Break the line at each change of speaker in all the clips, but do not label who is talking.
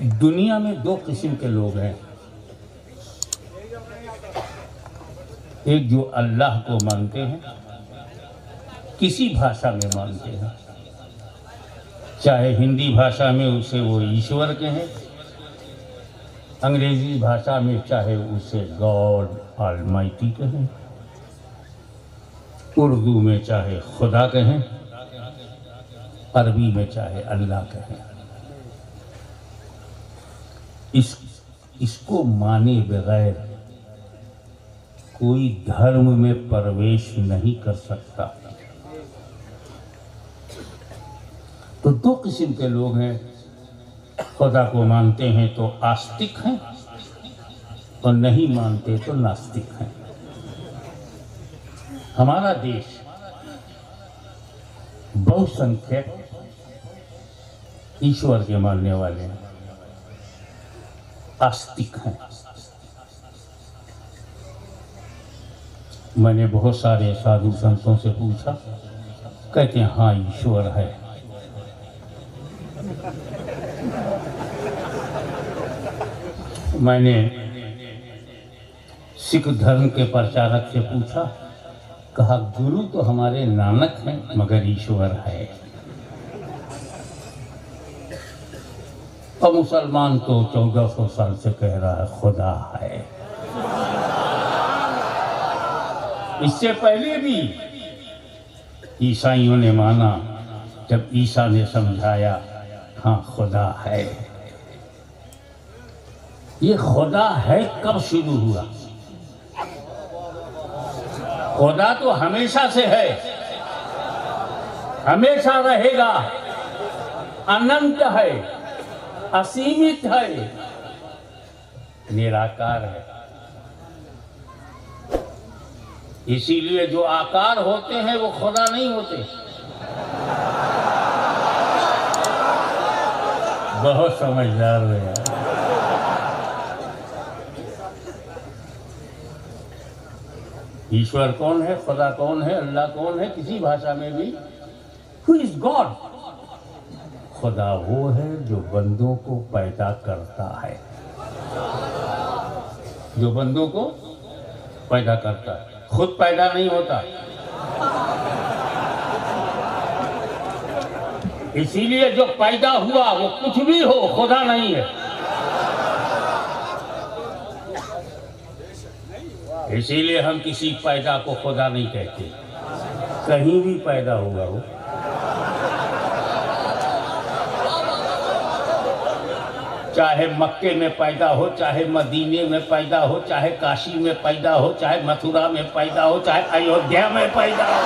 दुनिया में दो किस्म के लोग हैं, एक जो अल्लाह को मानते हैं, किसी भाषा में मानते हैं, चाहे हिंदी भाषा में उसे वो ईश्वर कहें, अंग्रेजी भाषा में चाहे उसे गॉड ऑलमाइटी कहें, उर्दू में चाहे खुदा कहें, अरबी में चाहे अल्लाह कहें। इसको माने बगैर कोई धर्म में प्रवेश नहीं कर सकता। तो दो किस्म के लोग हैं, खुदा को मानते हैं तो आस्तिक हैं और नहीं मानते तो नास्तिक हैं। हमारा देश बहुसंख्यक ईश्वर के मानने वाले हैं, आस्तिक हैं। मैंने बहुत सारे साधु संतों से पूछा, कहते हैं हाँ ईश्वर है। मैंने सिख धर्म के प्रचारक से पूछा, कहा गुरु तो हमारे नानक हैं मगर ईश्वर है। और मुसलमान तो 1400 साल से कह रहा है खुदा है। इससे पहले भी ईसाइयों ने माना, जब ईसा ने समझाया हाँ खुदा है। ये खुदा है कब शुरू हुआ? खुदा तो हमेशा से है, हमेशा रहेगा, अनंत है, असीमित है, निराकार है। इसीलिए जो आकार होते हैं वो खुदा नहीं होते। बहुत समझदार हो यार। ईश्वर कौन है, खुदा कौन है, अल्लाह कौन है? किसी भाषा में भी हु इज गॉड? खुदा वो है जो बंदों को पैदा करता है, जो बंदों को पैदा करता है, खुद पैदा नहीं होता। इसीलिए जो पैदा हुआ वो कुछ भी हो, खुदा नहीं है। इसीलिए हम किसी पैदा को खुदा नहीं कहते, कहीं भी पैदा हुआ हो। चाहे मक्के में पैदा हो, चाहे मदीने में पैदा हो, चाहे काशी में पैदा हो, चाहे मथुरा में पैदा हो, चाहे अयोध्या में पैदा हो,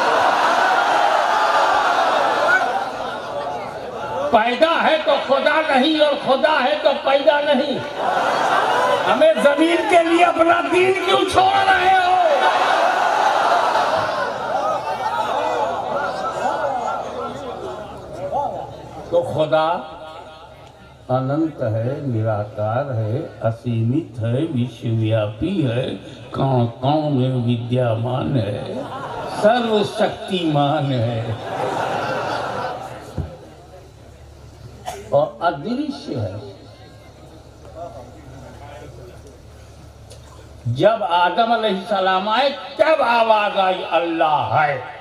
पैदा है तो खुदा नहीं और खुदा है तो पैदा नहीं। हमें जमीन के लिए अपना दीन क्यों छोड़ रहे हो? तो खुदा अनंत है, निराकार है, असीमित है, विश्वव्यापी है, कण कण में विद्यमान है, सर्वशक्तिमान है और अदृश्य है। जब आदम अलैहिस्सलाम आए तब आवाज आई अल्लाह है।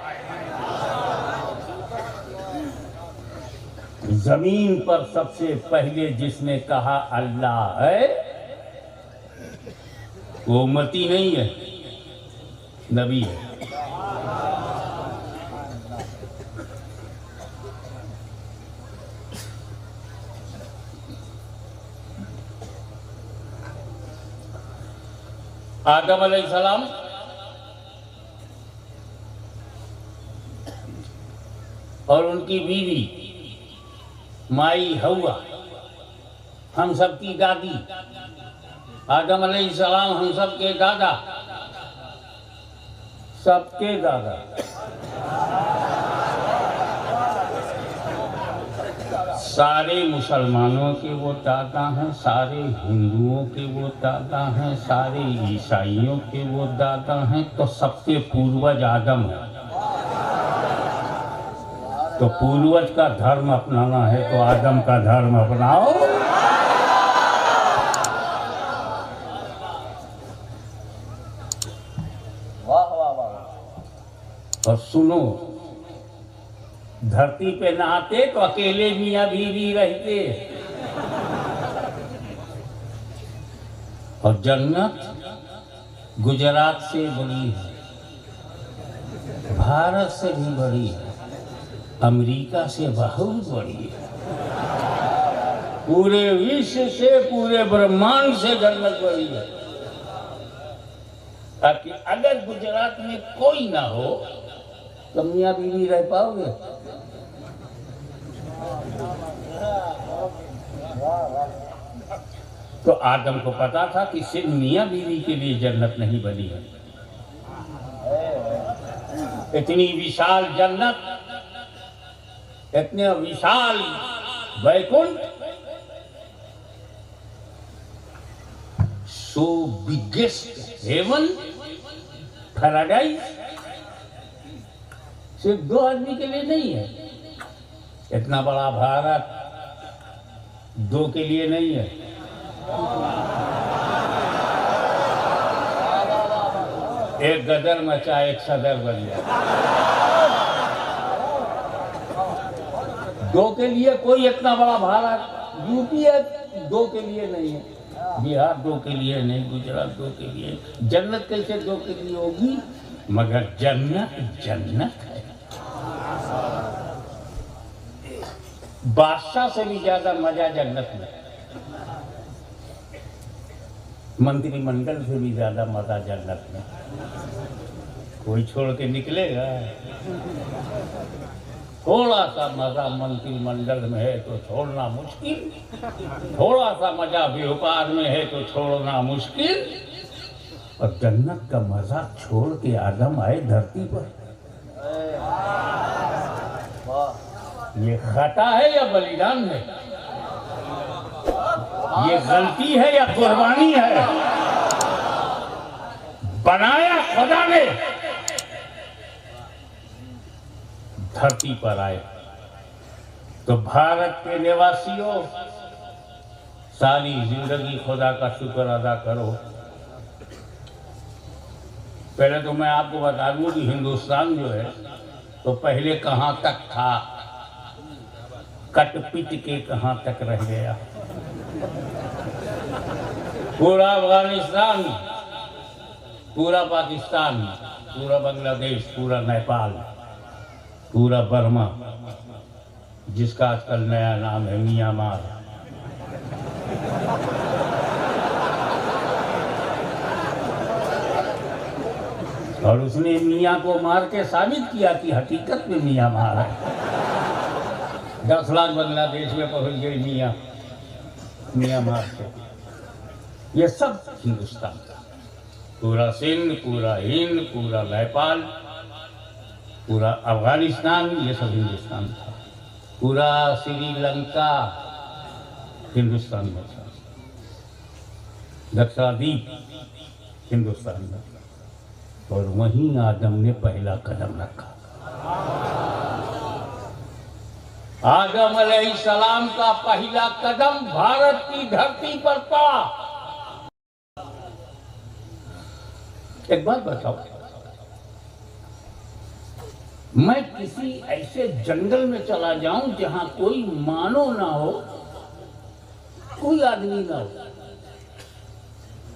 जमीन पर सबसे पहले जिसने कहा अल्लाह है वो उम्मती नहीं है, नबी है। आदम अलैहिस्सलाम और उनकी बीवी माई हव्वा, हम सबकी दादी। आदम अलैहिस्सलाम हम सबके दादा, सबके दादा। सारे मुसलमानों के वो दादा हैं, सारे हिंदुओं के वो दादा हैं, सारे ईसाइयों के वो दादा हैं। तो सबके पूर्वज आदम है। तो पूर्वज का धर्म अपनाना है तो आदम का धर्म अपनाओ। और सुनो, धरती पे नहाते तो अकेले मियाँ बीवी रहते, और जन्नत गुजरात से बड़ी है, भारत से भी बड़ी है, अमेरिका से बहुत बड़ी है, पूरे विश्व से, पूरे ब्रह्मांड से जन्नत बड़ी है। ताकि अगर गुजरात में कोई ना हो तो मियाँ बीवी रह पाओगे? तो आदम को पता था कि सिर्फ मियाँ बीवी के लिए जन्नत नहीं बनी है। इतनी विशाल जन्नत, इतने विशाल वैकुंठ, सो बिगेस्ट हेवन, पैराडाइज, सिर्फ दो आदमी के लिए नहीं है। इतना बड़ा भारत दो के लिए नहीं है। एक गदर मचा, एक सदर बन गया। दो के लिए कोई इतना बड़ा भारत, यूपी है, दो के लिए नहीं है, बिहार दो के लिए नहीं, गुजरात दो के लिए। जन्नत कैसे दो के लिए होगी? मगर जन्नत जन्नत है। बादशाह से भी ज्यादा मजा जन्नत में, मंत्रिमंडल से भी ज्यादा मजा जन्नत में। कोई छोड़ के निकलेगा? थोड़ा सा मजा मंत्रिमंडल में है तो छोड़ना मुश्किल, थोड़ा सा मजा व्यापार में है तो छोड़ना मुश्किल, और जन्नत का मजा छोड़ के आदम आए धरती पर। ये खता है या बलिदान है? ये गलती है या कुर्बानी है? बनाया खुदा ने, धरती पर आए। तो भारत के निवासियों, सारी जिंदगी खुदा का शुक्र अदा करो। पहले तो मैं आपको बता दूं कि हिंदुस्तान जो है तो पहले कहां तक था, कट पिट के कहां तक रह गया। पूरा अफगानिस्तान, पूरा पाकिस्तान, पूरा बांग्लादेश, पूरा नेपाल, पूरा बर्मा, जिसका आजकल नया नाम है म्यांमार, और उसने मियाँ को मार के साबित किया कि हकीकत में म्यांमार है। 10 लाख बांग्लादेश में पहुंच गई मियाँ, म्यांमार से। ये सब हिंदुस्तान था, पूरा सिंध, पूरा हिंद, पूरा नेपाल, पूरा अफगानिस्तान, ये सब हिंदुस्तान था। पूरा श्रीलंका हिंदुस्तान में था, लक्षद्वीप हिंदुस्तान में था, और वहीं आदम ने पहला कदम रखा। आदम अलैहिस्सलाम का पहला कदम भारत की धरती पर पड़ा। एक बात बताओ, मैं किसी ऐसे जंगल में चला जाऊं जहां कोई मानव ना हो, कोई आदमी ना हो,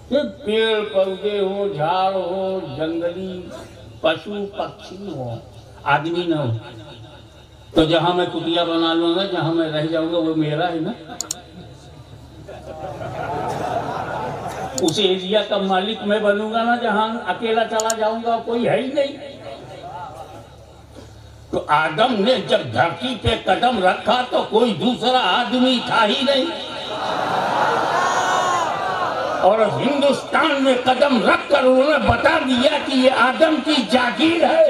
सिर्फ पेड़ पौधे हो, झाड़ हो, जंगली पशु पक्षी हो, आदमी ना हो, तो जहां मैं कुटिया बना लूंगा, जहां मैं रह जाऊंगा, वो मेरा है ना। उस एरिया का मालिक मैं बनूंगा ना, जहां अकेला चला जाऊंगा, कोई है ही नहीं। तो आदम ने जब धरती पे कदम रखा तो कोई दूसरा आदमी था ही नहीं, और हिंदुस्तान में कदम रखकर उन्होंने बता दिया कि ये आदम की जागीर है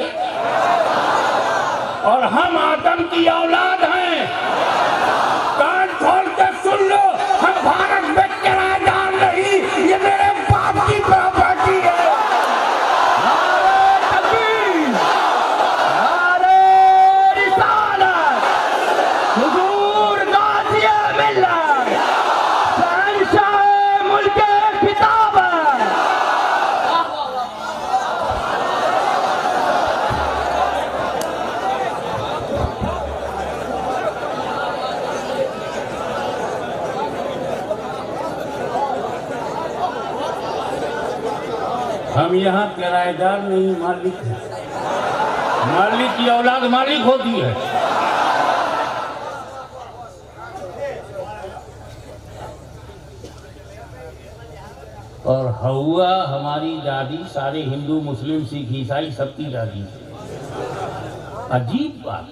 और हम आदम की औलाद हैं। कान खोल के सुन लो, हम भारत में किराएदार नहीं, ये मेरे बाप की प्रॉपर्टी है। हम यहाँ किराएदार नहीं, मालिक हैं। मालिक की औलाद मालिक होती है। और हवा हमारी दादी सारे हिंदू मुस्लिम सिख ईसाई सबकी दादी। अजीब बात,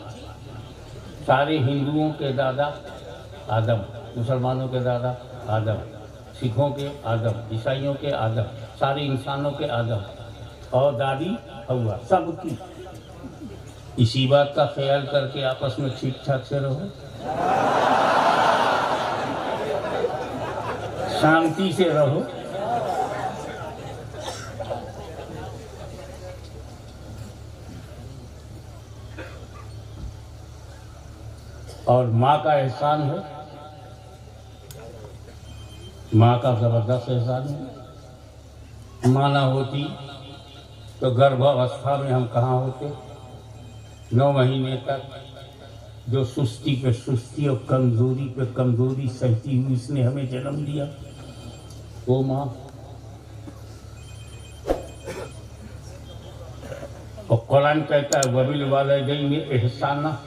सारे हिंदुओं के दादा आदम, मुसलमानों के दादा आदम, सिखों के आदम, ईसाइयों के आदम, सारे इंसानों के आदम, और दादी हवा सबकी। इसी बात का ख्याल करके आपस में ठीक ठाक से रहो, शांति से रहो। और माँ का एहसान है, माँ का जबरदस्त एहसान है। माँ ना होती तो गर्भावस्था में हम कहाँ होते। 9 महीने तक जो सुस्ती पे सुस्ती और कमजोरी पे कमजोरी सहती हुई इसने हमें जन्म दिया, वो माँ। और कुरान कहता है वबिल वालिदैन इहसाना,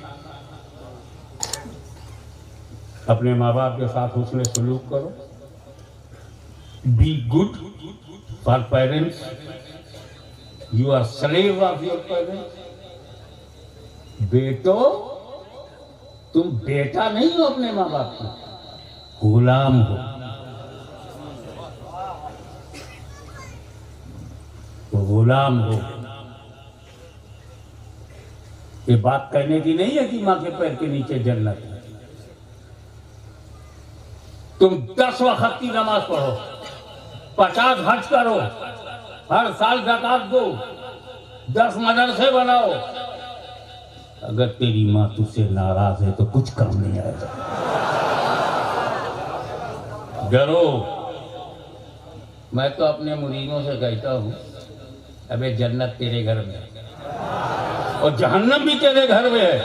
अपने माँ बाप के साथ उसने सलूक करो। Be good for parents, you are slave of your parents. बेटो तुम बेटा नहीं हो अपने माँ बाप के, गुलाम हो। तो गुलाम हो। ये बात कहने की नहीं है कि माँ के पैर के नीचे जन्नत है। तुम 10 वक्त की नमाज पढ़ो, 50 हज करो, हर साल ज़कात दो, 10 मदरसे बनाओ, अगर तेरी माँ तुझसे नाराज है तो कुछ काम नहीं आएगा। डरो। मैं तो अपने मुरीदों से कहता हूँ, अबे जन्नत तेरे घर में है और जहन्नम भी तेरे घर में है।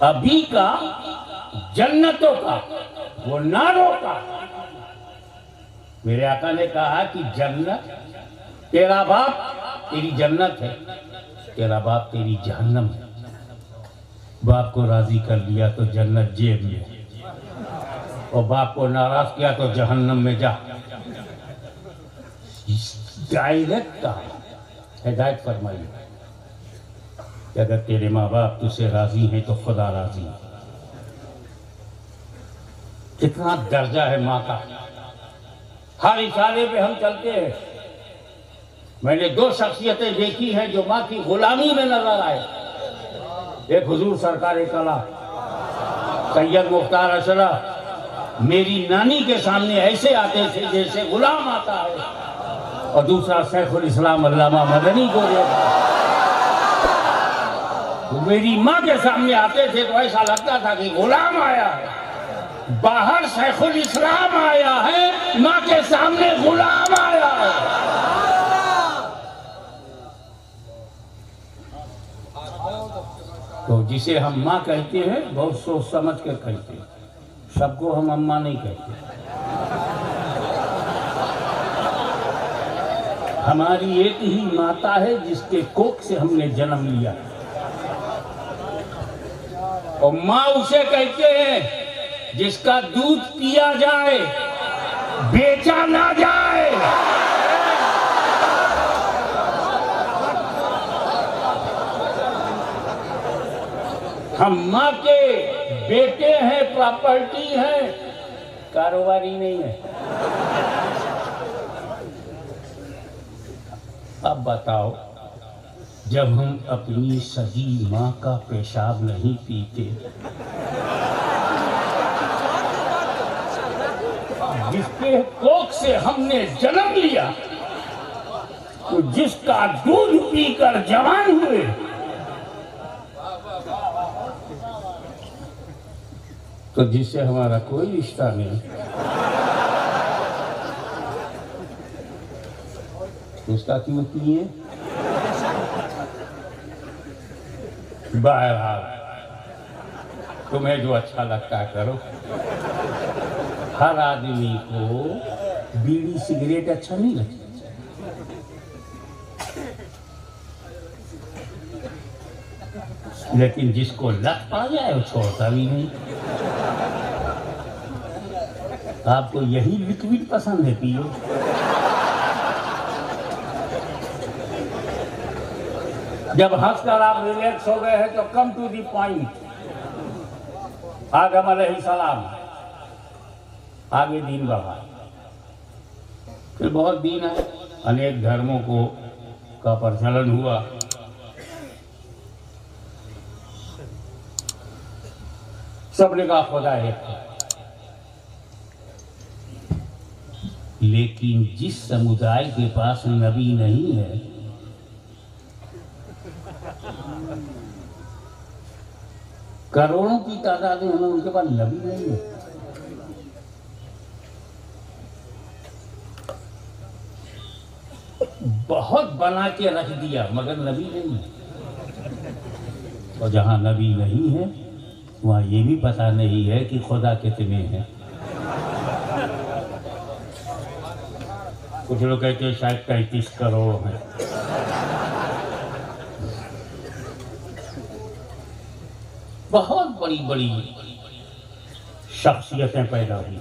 अभी का जन्नतों का, वो नारों का। मेरे आका ने कहा कि जन्नत, तेरा बाप तेरी जन्नत है, तेरा बाप तेरी जहन्नम है। बाप को राजी कर लिया तो जन्नत जेब में, और बाप को नाराज किया तो जहन्नम में जा। डायरेक्ट का हिदायत फरमाई, अगर तेरे माँ बाप तुझसे राजी हैं तो खुदा राजी है। कितना दर्जा है माँ का। हर इशारे पे हम चलते हैं। मैंने 2 शख्सियतें देखी हैं जो माँ की गुलामी में नजर आए। एक हुजूर सरकार कला सैयद मुख्तार अशरफ मेरी नानी के सामने ऐसे आते थे जैसे गुलाम आता है, और दूसरा शेखुल इस्लाम अल्लामा मदनी को देखा, तो मेरी माँ के सामने आते थे तो ऐसा लगता था कि गुलाम आया है। बाहर शेखुल इस्लाम आया है, माँ के सामने गुलाम आया है। तो जिसे हम माँ कहते हैं बहुत सोच समझ कर कहते हैं, सबको हम अम्मा नहीं कहते। हमारी एक ही माता है जिसके कोख से हमने जन्म लिया, और माँ उसे कहते हैं जिसका दूध पिया जाए, बेचा ना जाए। हम माँ के बेटे हैं, प्रॉपर्टी हैं, कारोबारी नहीं है। अब बताओ, जब हम अपनी सगी माँ का पेशाब नहीं पीते, जिसके कोख से हमने जन्म लिया, तो जिसका दूध पीकर जवान हुए, तो जिससे हमारा कोई रिश्ता नहीं, उसका क्यों पिए? बहरहाल तुम्हें जो अच्छा लगता है करो। हर आदमी को बीड़ी सिगरेट अच्छा नहीं लगता, लेकिन जिसको लत पा जाए वो छोड़ता भी नहीं। आपको यही लिक्विड पसंद है, पियो। जब हंसकर आप रिलैक्स हो गए हैं तो कम टू दी पॉइंट। आदम अलैहिस्सलाम, आगे दीन बढ़ा। फिर बहुत दीन है, अनेक धर्मों को का प्रचलन हुआ। सबने कहा खुदा एक है। लेकिन जिस समुदाय के पास नबी नहीं है, करोड़ों की तादाद में उनके पास नबी नहीं है, बहुत बना के रख दिया मगर नबी नहीं है। और जहां नबी नहीं है वहां ये भी पता नहीं है कि खुदा कितने हैं। कुछ लोग कहते हैं शायद 35 करोड़ हैं। बहुत बड़ी बड़ी शख्सियतें पैदा हुई,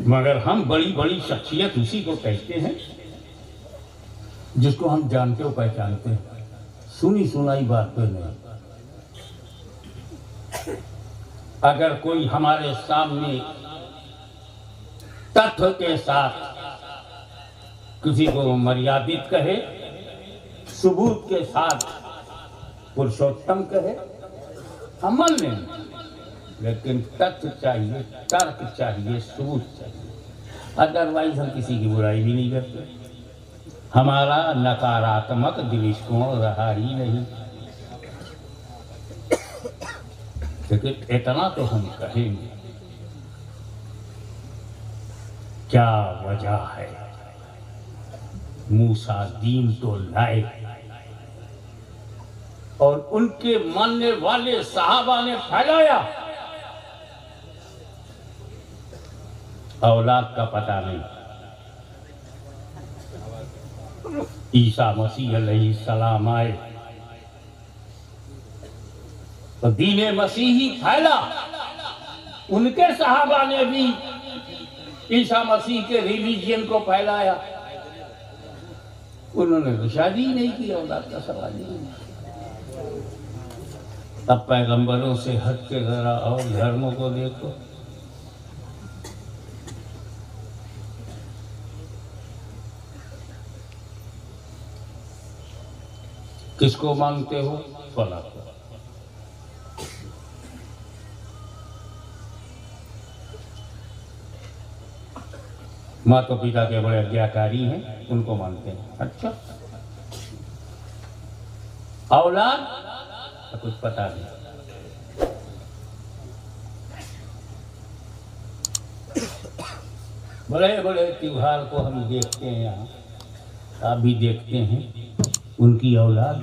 मगर हम बड़ी बड़ी शख्सियत उसी को कहते हैं जिसको हम जानते हो पहचानते हैं, सुनी सुनाई बात पे नहीं। अगर कोई हमारे सामने तथ्य के साथ किसी को मर्यादित कहे, सबूत के साथ पुरुषोत्तम कहे, हम मान लेंगे, लेकिन तथ्य चाहिए, तर्क चाहिए, सबूत चाहिए। अदरवाइज हम किसी की बुराई भी नहीं करते। हमारा नकारात्मक दृष्टिकोण रहा ही नहीं। लेकिन इतना तो हम कहेंगे, क्या वजह है मूसा दीन तो लाए और उनके मानने वाले सहाबा ने फैलाया, औलाद का पता नहीं। ईसा मसीह अलैहिस्सलाम आए तो दीन मसीही फैला। उनके सहाबा ने भी ईसा मसीह के रिलीजियन को फैलाया। उन्होंने तो शादी ही नहीं की, औलाद का सवाल ही नहीं। अब पैगंबरों से हट के जरा और धर्मों को देखो, किसको मानते हो? फला को। माता पिता के बड़े आज्ञाकारी हैं, उनको मानते हैं। अच्छा, औलाद तो कुछ पता नहीं। बड़े बड़े त्योहार को हम देखते हैं, यहाँ आप भी देखते हैं, उनकी औलाद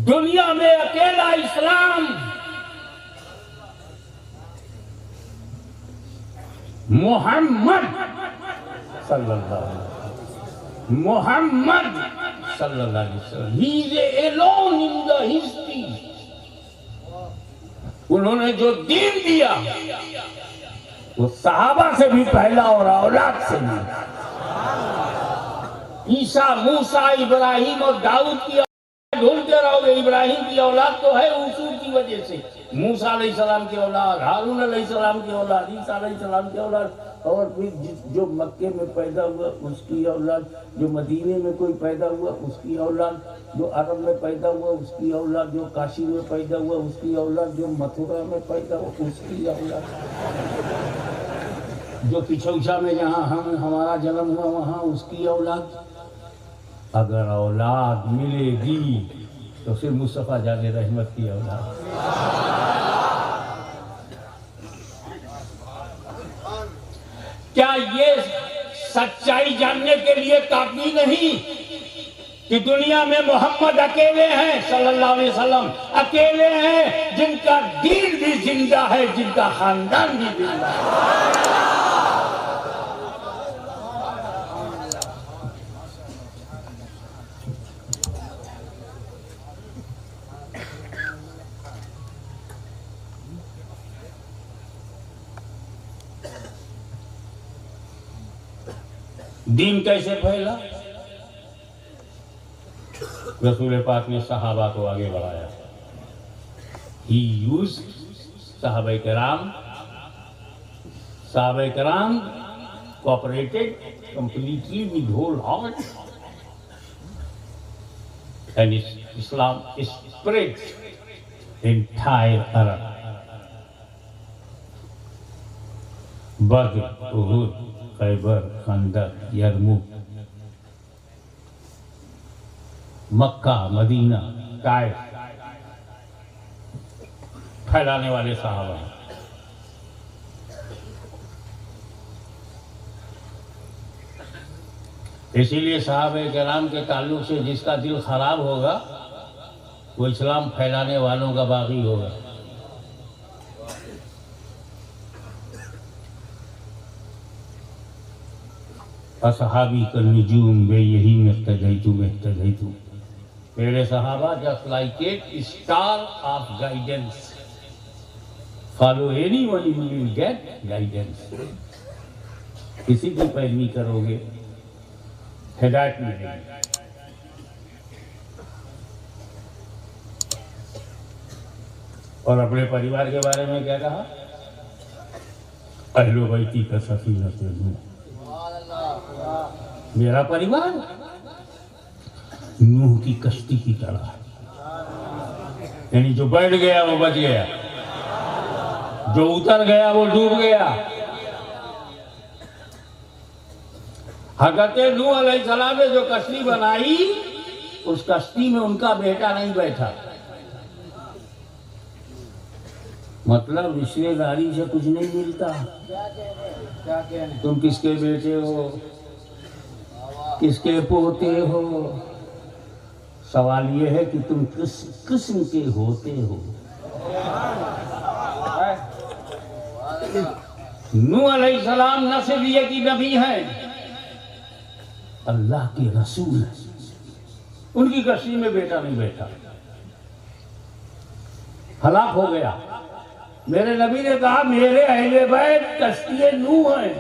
दुनिया में अकेला इस्लाम मोहम्मद सल्लल्लाहु अलैहि वसल्लम, he is alone in the history। उन्होंने जो दीन दिया वो सहाबा से भी पहला और औलाद से भी। ईसा, मूसा, इब्राहिम और दाऊद की ढूंढते रहोगे, इब्राहिम की औलाद तो है उसूल की वजह से। मूसा अलैहिस्सलाम की औलाद, हारून अलैहिस्सलाम की औलाद, ईसा अलैहिस्सलाम की औलाद, और फिर जो मक्के में पैदा हुआ उसकी औलाद, जो मदीने में कोई पैदा हुआ उसकी औलाद, जो अरब में पैदा हुआ उसकी औलाद, जो काशी में पैदा हुआ उसकी औलाद, जो मथुरा में पैदा हुआ उसकी औलाद, जो पिछौछा में जहाँ हमारा जन्म हुआ वहाँ उसकी औलाद। अगर औलाद मिलेगी तो फिर मुस्तफा जाने रहमत की औलाद। क्या ये सच्चाई जानने के लिए काफी नहीं कि दुनिया में मोहम्मद अकेले हैं सल्लल्लाहु अलैहि वसल्लम, अकेले हैं जिनका दीन भी जिंदा है, जिनका खानदान भी जिंदा है। दीन कैसे फैला? रसूल पाक ने सहाबा को आगे बढ़ाया। ही use साहबा-ए-किराम cooperated completely with whole heart, and Islam spread entire Arab. Badr, Uhud, Khaybar, Khandaq, Yarmouk, Mecca, Medina, Taif फैलाने वाले साहबा। इसीलिए साहबा-ए-किराम के ताल्लुक से जिसका दिल खराब होगा वो इस्लाम फैलाने वालों का बागी होगा। असहाबी का निजूम बे यही मेहतदईतु मेरे सहाबा just like a star of guidance, follow anyone you will get guidance. किसी की पैरवी करोगे हिदायत मिलेगी। और अपने परिवार के बारे में क्या कहा? अहलो बैती का सफीनत नूह, मेरा परिवार नूह की कश्ती की तरह, यानी जो बैठ गया वो बच गया, जो उतर गया वो डूब गया। हज़रत नूह अलैहिस्सलाम ने जो कश्ती बनाई, उस कश्ती में उनका बेटा नहीं बैठा। मतलब रिश्तेदारी से कुछ नहीं मिलता। तुम किसके बेटे हो, किसके पोते हो, सवाल ये है कि तुम किस किस्म के होते हो। नूह अलैहिस्सलाम न सिर्फ ये कि नबी हैं, अल्लाह के रसूल हैं। उनकी कश्ती में बेटा नहीं बैठा, हलाक हो गया। मेरे नबी ने कहा मेरे अहले बैत कश्ती नूह हैं।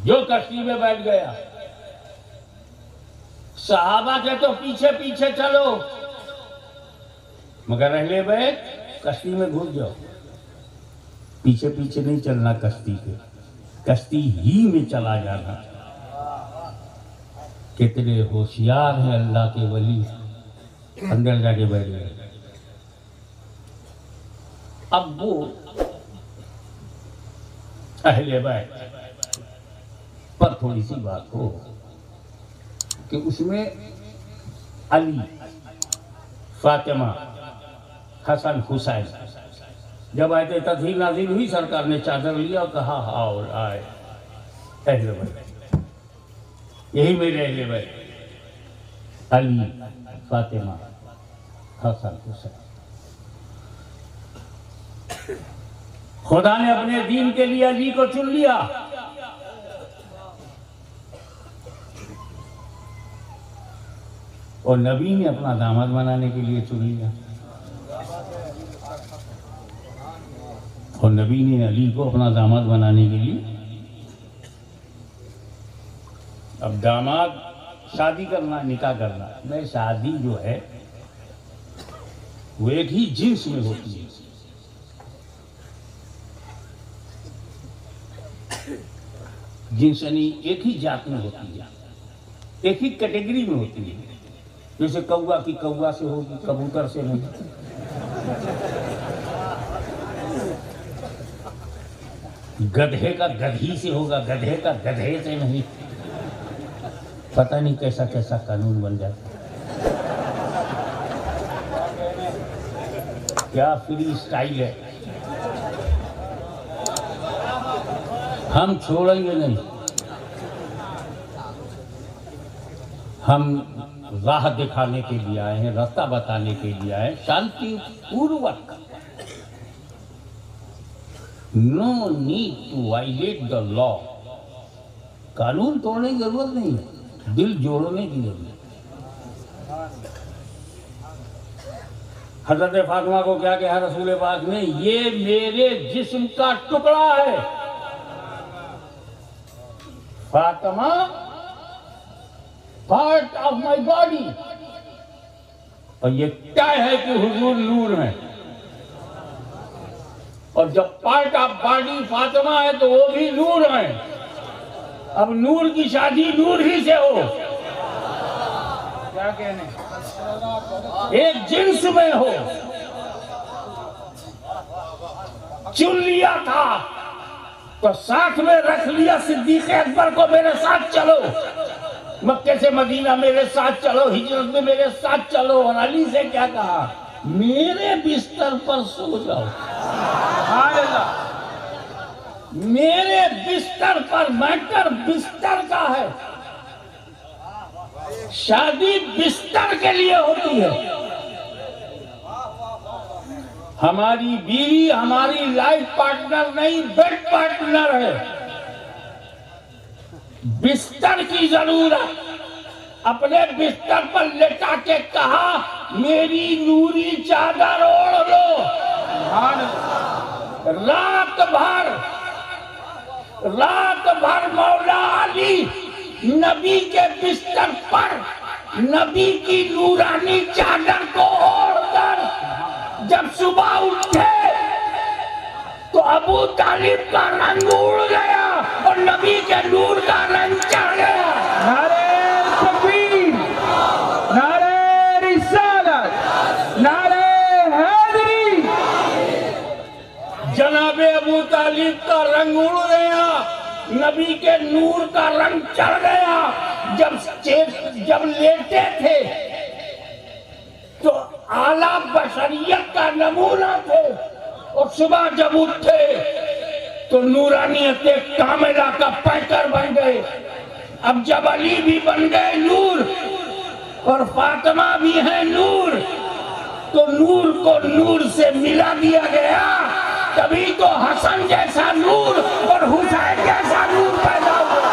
जो कश्ती में बैठ गया, सहाबा के तो पीछे पीछे चलो, मगर अहले बैत कश्ती में घुस जाओ। पीछे पीछे नहीं चलना, कश्ती के कश्ती ही में चला जाना। कितने होशियार हैं अल्लाह के वली, अंदर जाके बैठ गए। अब वो अहले बैत पर थोड़ी सी बात हो कि उसमें अली, फातिमा, हसन, हुसैन जब आए थे तस्वीर नाजिल हुई, सरकार ने चादर लिया और कहा आओ आए अहले बैत, यही मेरे अहले बैत, अली, फातिमा, हसन, हुसैन। खुदा ने अपने दीन के लिए अली को चुन लिया। और नबी ने अपना दामाद बनाने के लिए चुन लिया। और नबी ने अली को अपना दामाद बनाने के लिए, अब दामाद शादी करना, निकाह करना, मैं शादी जो है वो एक ही जिन्स में होती है। जिन्स यानी एक ही जात में होती है, एक ही कैटेगरी में होती है। जैसे कौवा की कौवा से होगी, कबूतर से नहीं। गधे का गधी से होगा, गधे का गधे से नहीं। पता नहीं कैसा कैसा कानून बन जाता, क्या फ्री स्टाइल है। हम छोड़ेंगे नहीं, हम राह दिखाने के लिए आए हैं, रास्ता बताने के लिए आए, शांति पूर्वक। No need to violate the law, कानून तोड़ने की जरूरत नहीं है, दिल जोड़ने की जरूरत है। हजरत फातिमा को क्या कहा रसूल पाक ने? ये मेरे जिस्म का टुकड़ा है, Fatima part of my body, और ये क्या है कि हुजूर नूर है, और जब पार्ट ऑफ बॉडी फातिमा है तो वो भी नूर है। अब नूर की शादी नूर ही से हो, क्या कहने, एक जिन्स में हो। चुन लिया था तो साथ में रख लिया सिद्दीक अकबर को, मेरे साथ चलो, मक्के से मदीना मेरे साथ चलो, हिजरत में मेरे साथ चलो। और अली से क्या कहा, मेरे बिस्तर पर सो जाओ, मेरे बिस्तर पर। मैटर बिस्तर का है, शादी बिस्तर के लिए होती है। हमारी बीवी हमारी लाइफ पार्टनर नहीं, बेड पार्टनर है। बिस्तर की जरूरत, अपने बिस्तर पर लेटा के कहा, मेरी नूरी चादर ओढ़ लो। रात भर मौला अली नबी के बिस्तर पर नबी की नूरानी चादर को ओढ़कर जब सुबह उठे तो अबू तालिब का रंग उड़ गया और नबी के नूर का रंग चढ़ गया।
नारे तकबीर, नारे रिसालत, नारे हैदरी।
जनाबे अबू तालिब का रंग उड़ गया, नबी के नूर का रंग चढ़ गया। जब लेटे थे तो आला बशरियत का नमूना थे, और सुबह जब उठे तो नूरानियत कामिला का पैकर बन गए। अब जब अली भी बन गए नूर और फातिमा भी है नूर, तो नूर को नूर से मिला दिया गया। तभी तो हसन जैसा नूर और हुसैन जैसा नूर पैदा हुआ।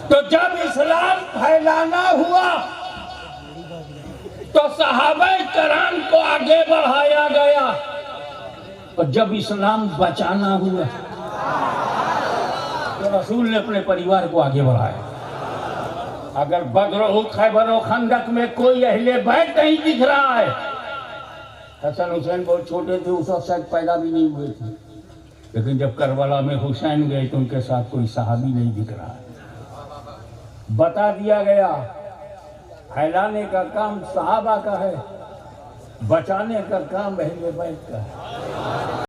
तो जब इस्लाम फैलाना हुआ तो सहाबाए कराम को आगे बढ़ाया गया, और जब इस्लाम बचाना हुआ तो रसूल ने अपने परिवार को आगे बढ़ाया। अगर बद्र उहद खैबर और खंदक में कोई अहले बैत नहीं दिख रहा है, हसन हुसैन बहुत छोटे थे, उस वक्त शायद पैदा भी नहीं हुए थे, लेकिन जब करबला में हुसैन गए तो उनके साथ कोई सहाबी नहीं दिख रहा है। बता दिया गया, फैलाने का काम सहाबा का है, बचाने का काम अहले बैत का है।